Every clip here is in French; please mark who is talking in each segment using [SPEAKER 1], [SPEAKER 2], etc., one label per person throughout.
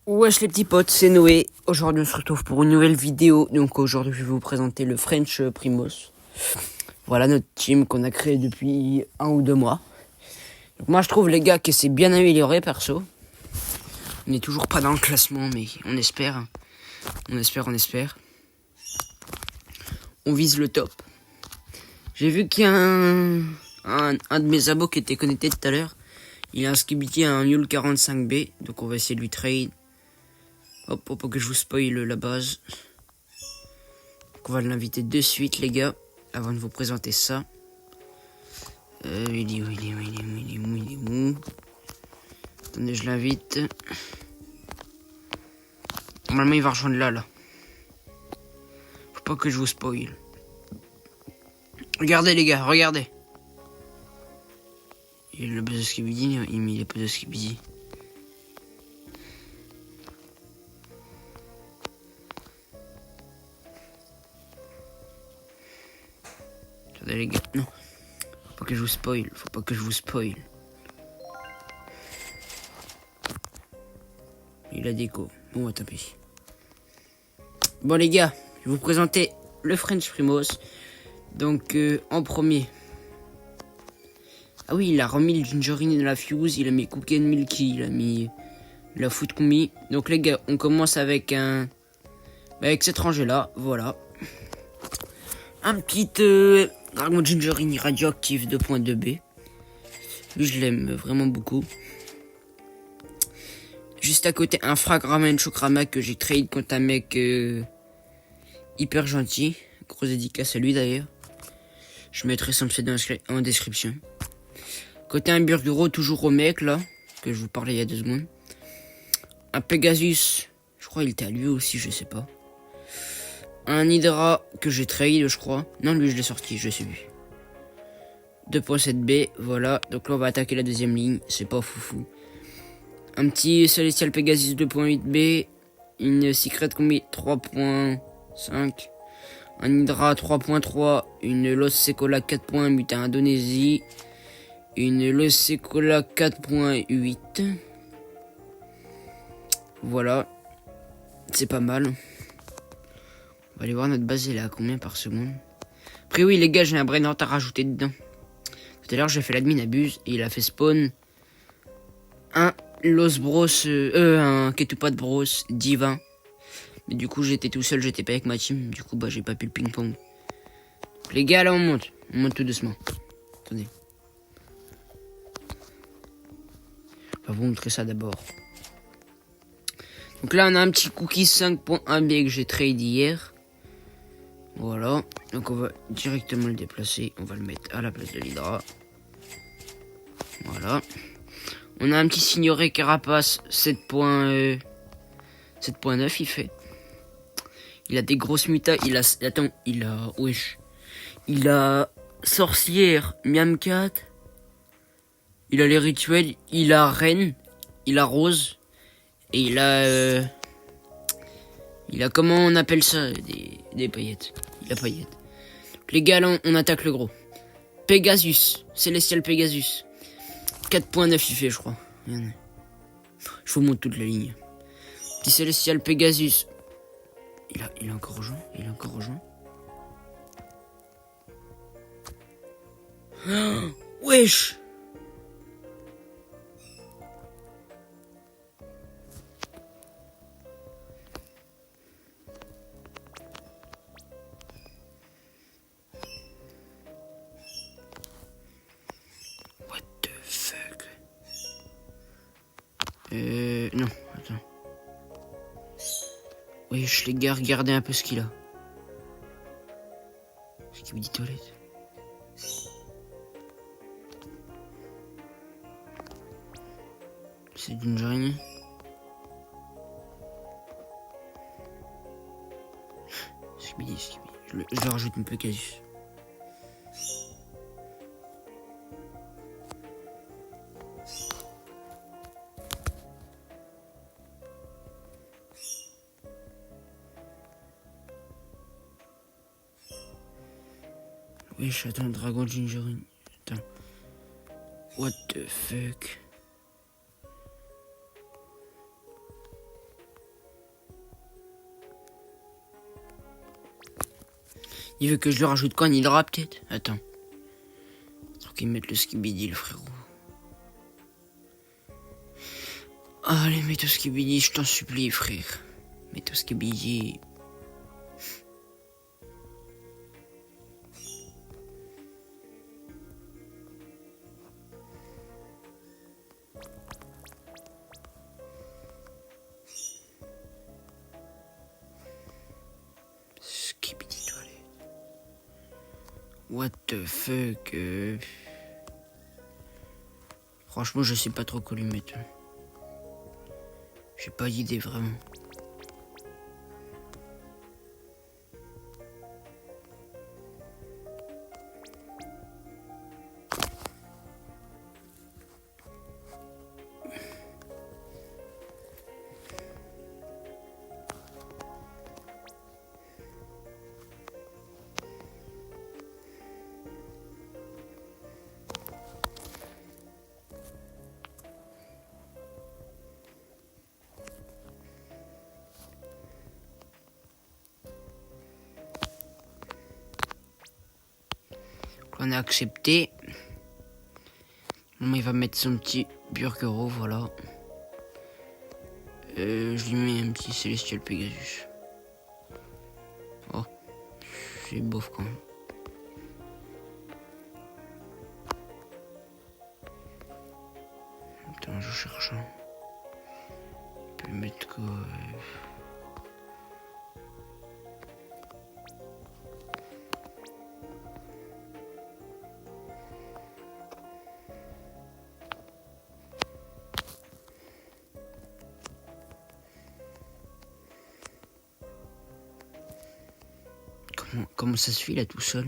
[SPEAKER 1] Wesh les petits potes, c'est Noé. Aujourd'hui on se retrouve pour une nouvelle vidéo. Donc aujourd'hui je vais vous présenter le French Primos. Voilà notre team qu'on a créé depuis 1 ou 2 mois. Donc moi je trouve les gars que c'est bien amélioré perso. On n'est toujours pas dans le classement mais on espère. On espère. On vise le top. J'ai vu qu'il y a un de mes abos qui était connecté tout à l'heure. Il a un Skibidi à un Mule 45B. Donc on va essayer de lui trade. Hop, pour que je vous spoil la base. Donc on va l'inviter de suite, les gars, avant de vous présenter ça. Il est où? Attendez, je l'invite. Normalement, il va rejoindre là. Faut pas que je vous spoil. Regardez, les gars, regardez. Il a le buzz de Skibidi, il est pas de Skibidi. Regardez, les gars, non. Faut pas que je vous spoil. Il a déco. Bon, tant pis. Bon, les gars, je vais vous présenter le French Primos. Donc, en premier. Ah oui, il a remis le Gingerine de la Fuse, il a mis Cookie and Milky, il a mis la Food Combi. Donc les gars, on commence avec avec cette rangée là, voilà. Un petit Dragon Gingerine radioactif 2.2B. Lui je l'aime vraiment beaucoup. Juste à côté un Fragramen Chokrama que j'ai trade contre un mec hyper gentil. Grosse dédicace à lui d'ailleurs. Je mettrai son pseudo en description. Côté un Burguro, toujours au mec là, que je vous parlais il y a 2 secondes. Un Pegasus, je crois il était à lui aussi, je sais pas. Un Hydra que j'ai trade, je crois. Non, lui je l'ai sorti, je sais plus. 2.7B, voilà. Donc là on va attaquer la deuxième ligne, c'est pas foufou. Un petit Celestial Pegasus 2.8B. Une Secret Combi 3.5. Un Hydra 3.3. Une Los Secola 4. Mutin Indonésie. Une Los Secola 4.8. Voilà. C'est pas mal. On va aller voir notre base, elle est à combien par seconde. Après oui les gars, j'ai un Brainrot à rajouter dedans. Tout à l'heure j'ai fait l'admin abuse et il a fait spawn un Los Bros, un Ketupat Bros divin. Mais du coup j'étais tout seul, j'étais pas avec ma team. Du coup bah j'ai pas pu le ping pong. Les gars là on monte tout doucement. Attendez. On va vous montrer ça d'abord. Donc là on a un petit cookie 5.1B que j'ai trade hier. Voilà. Donc on va directement le déplacer. On va le mettre à la place de l'Hydra. Voilà. On a un petit Signoré Carapace 7.9 il fait. Il a des grosses mutas. Il a Sorcière, Miam 4. Il a les rituels. Il a Reine. Il a Rose. Et il a comment on appelle ça, des paillettes. Il a paillettes. Les gars, là, on attaque le gros. Pegasus. Celestial Pegasus. 4.9 il fait, je crois. Je vous montre toute la ligne. Petit Celestial Pegasus. Il a encore rejoint. Oh, wesh. What the fuck. Non, attends. Wesh les gars, regardez un peu ce qu'il a. Ce qu'il me dit toilette. C'est d'une journée. Je le rajoute un peu Pegasus. Wesh, attends, Dragon Gingerine. Attends. What the fuck. Il veut que je lui rajoute quoi, un hydra peut-être? Attends. Faut qu'il mette le skibidi, le frérot. Allez, mets ton skibidi, je t'en supplie, frère. Mets ton skibidi. Skibidi toilette. What the fuck? Franchement, je sais pas trop quoi lui mettre. J'ai pas d'idée vraiment. On a accepté. Il va mettre son petit burgero, voilà. Je lui mets un petit Celestial Pegasus. Oh, c'est bof quand même. Attends, je cherche un. Je peux mettre quoi? Comment ça se fait là tout seul?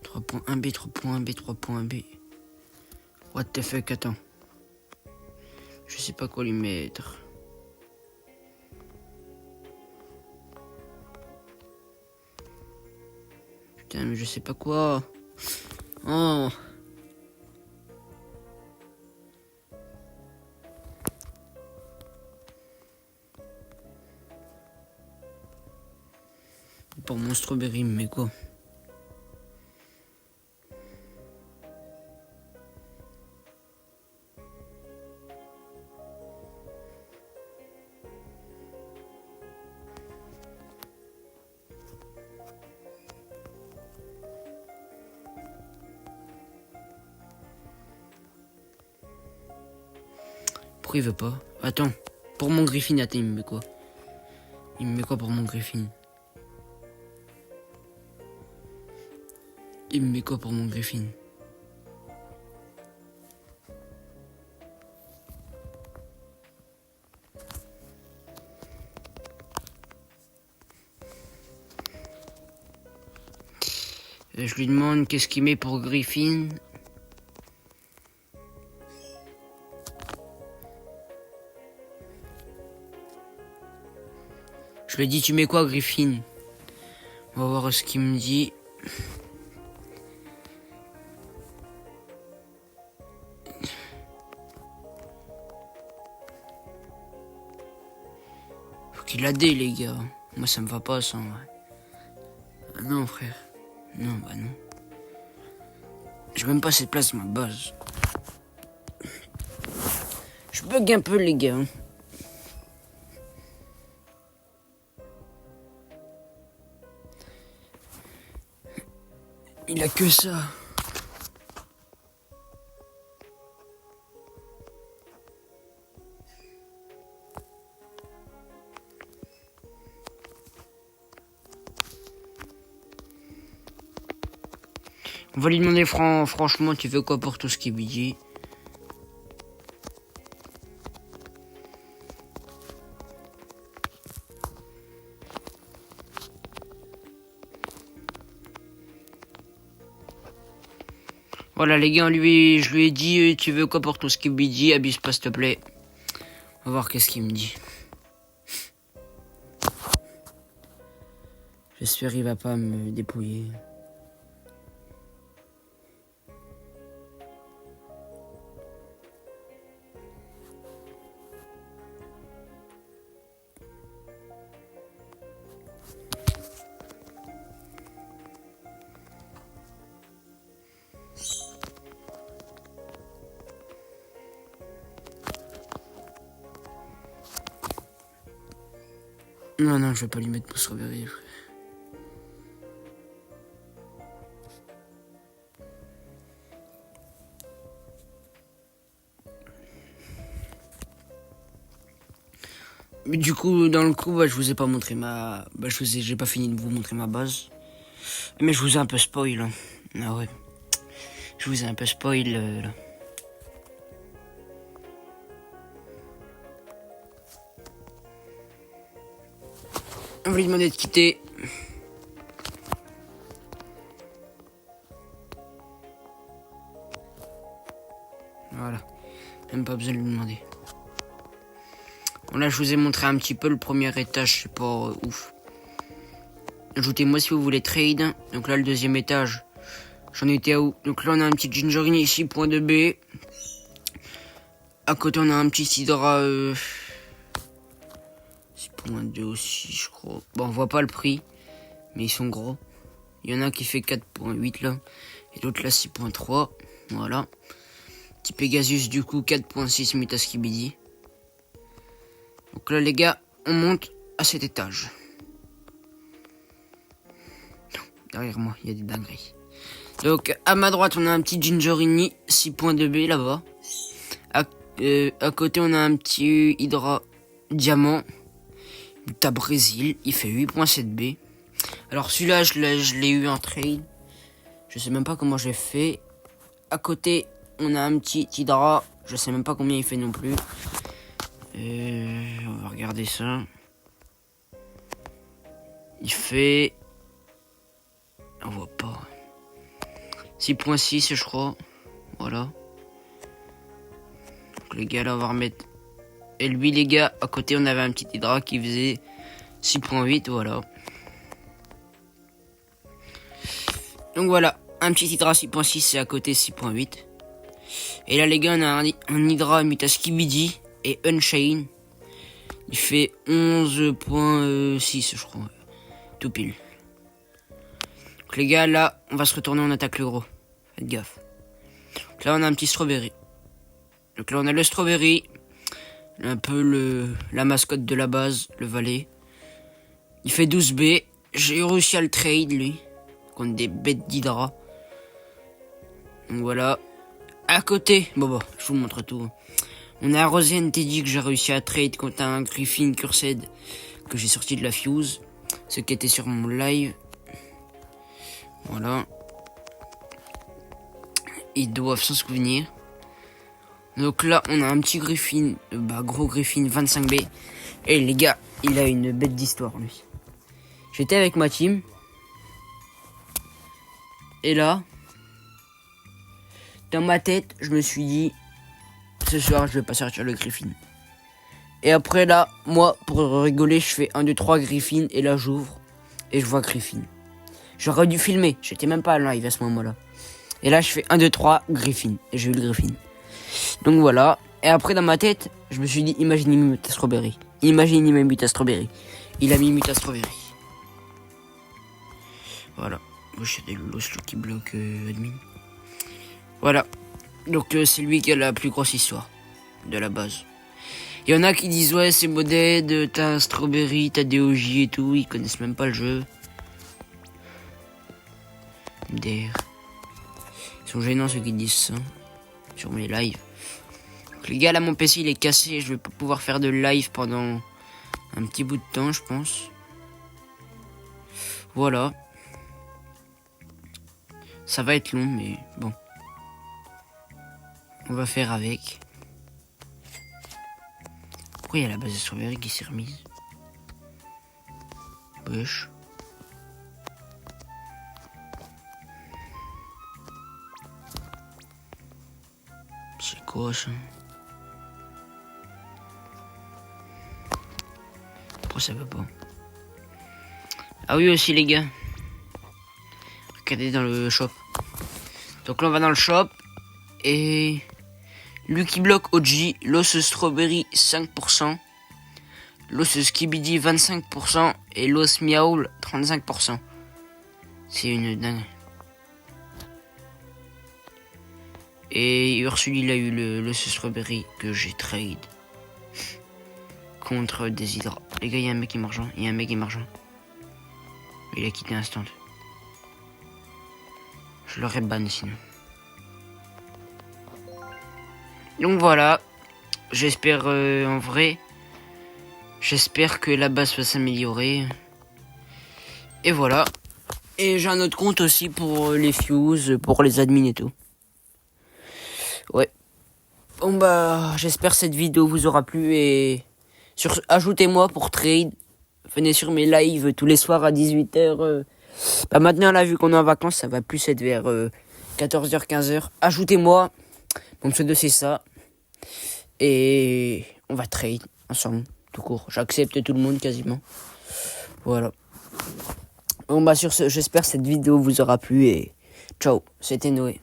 [SPEAKER 1] 3.1B, 3.1B, 3.1B. What the fuck, attends. Je sais pas quoi lui mettre. Putain, mais je sais pas quoi. Oh. Pour mon strawberry, mais quoi? Pourquoi il veut pas? Attends, pour mon Griffin, attends, il me met quoi? Il me met quoi pour mon Griffin? Il me met quoi pour mon Griffin? Je lui demande qu'est-ce qu'il met pour Griffin. Je lui ai dit tu mets quoi Griffin? On va voir ce qu'il me dit. Faut qu'il a des les gars. Moi ça me va pas ça. Ah non frère. Non bah non. J'ai même pas cette place ma base. Je bug un peu les gars. Il a que ça. On va lui demander franchement, tu veux quoi pour tout ce qui est budget? Voilà les gars, je lui ai dit tu veux quoi pour tout ce qui est budget? Abuse pas s'il te plaît. On va voir qu'est-ce qu'il me dit. J'espère qu'il va pas me dépouiller. Non, non, je vais pas lui mettre mon strawberry. Mais du coup, dans le coup, je vous ai pas montré ma... j'ai pas fini de vous montrer ma base. Mais je vous ai un peu spoil, hein. Ah ouais. Je vous ai un peu spoil, là. On va lui demander de quitter. Voilà. Même pas besoin de lui demander. Bon, là, je vous ai montré un petit peu le premier étage, c'est pas ouf. Ajoutez-moi si vous voulez trade. Donc là, le deuxième étage, j'en étais à où? Donc là, on a un petit Gingerini 6.2B. À côté, on a un petit Sidra 6.2 aussi, je crois. Bon, on voit pas le prix, mais ils sont gros. Il y en a un qui fait 4.8 là, et l'autre là 6.3. Voilà. Petit Pegasus du coup 4.6 Mutaskibidi. Donc là les gars, on monte à cet étage. Derrière moi, il y a des dingueries. Donc à ma droite, on a un petit Gingerini 6.2B là-bas. À côté, on a un petit Hydra Diamant. T'as Brésil, il fait 8.7B. Alors celui-là, je l'ai eu en trade. Je sais même pas comment j'ai fait. À côté, on a un petit Hydra. Je sais même pas combien il fait non plus. On va regarder ça. Il fait... On voit pas. 6.6 je crois. Voilà. Donc les gars, là, on va remettre... Et lui, les gars, à côté, on avait un petit Hydra qui faisait 6.8, voilà. Donc voilà, un petit Hydra 6.6 et à côté 6.8. Et là, les gars, on a un Hydra Mutaskibidi et Unchain. Il fait 11.6, je crois. Tout pile. Donc les gars, là, on va se retourner, on attaque le gros. Faites gaffe. Donc là, on a un petit Strawberry. Donc là, on a le Strawberry. Un peu la mascotte de la base, le valet. Il fait 12B. J'ai réussi à le trade, lui. Contre des bêtes d'Hydra. Donc voilà. À côté, bon, je vous montre tout. On a Rosian Teddy que j'ai réussi à trade contre un Griffin Cursed que j'ai sorti de la fuse. Ce qui était sur mon live. Voilà. Ils doivent s'en souvenir. Donc là, on a un petit Griffin, gros Griffin 25B. Et les gars, il a une bête d'histoire, lui. J'étais avec ma team. Et là, dans ma tête, je me suis dit, ce soir, je vais pas sortir le Griffin. Et après là, moi, pour rigoler, je fais 1, 2, 3 Griffin. Et là, j'ouvre. Et je vois Griffin. J'aurais dû filmer. J'étais même pas en live à ce moment-là. Et là, je fais 1, 2, 3 Griffin. Et j'ai eu le Griffin. Donc voilà. Et après, dans ma tête, je me suis dit, imaginez Muta Strawberry. Imaginez Muta Strawberry. Il a mis Muta Strawberry. Voilà. Wesh, il y a des lolos qui bloquent admin. Voilà. Donc c'est lui qui a la plus grosse histoire de la base. Il y en a qui disent ouais c'est Moded, t'as Strawberry, t'as DOJ et tout, ils connaissent même pas le jeu. MDR. Ils sont gênants ceux qui disent ça sur mes lives. Donc, les gars là mon PC il est cassé, je vais pas pouvoir faire de live pendant un petit bout de temps je pense. Voilà. Ça va être long mais bon. On va faire avec. Pourquoi il y a la base de Strawberry qui s'est remise? Wesh. C'est quoi ça? Pourquoi ça va pas? Ah oui aussi les gars. Regardez dans le shop. Donc là on va dans le shop. Et... Lucky Block OG, Los Strawberry 5%, Los Skibidi 25% et Los Miaoul 35%. C'est une dingue. Et Ursule il a eu le Strawberry que j'ai trade. contre Déshydra. Les gars, il y a un mec qui m'argent. Il a quitté instant. Je l'aurais ban sinon. Donc voilà. J'espère en vrai. J'espère que la base va s'améliorer. Et voilà. Et j'ai un autre compte aussi pour les fuses, pour les admins et tout. Ouais. Bon bah, j'espère que cette vidéo vous aura plu et ajoutez-moi pour trade. Venez sur mes lives tous les soirs à 18h. Bah maintenant là, vu qu'on est en vacances, ça va plus être vers 14h, 15h. Ajoutez-moi. Mon pseudo c'est ça. Et on va trade ensemble, tout court. J'accepte tout le monde quasiment. Voilà. Bon bah sur ce, j'espère que cette vidéo vous aura plu et ciao, c'était Noé.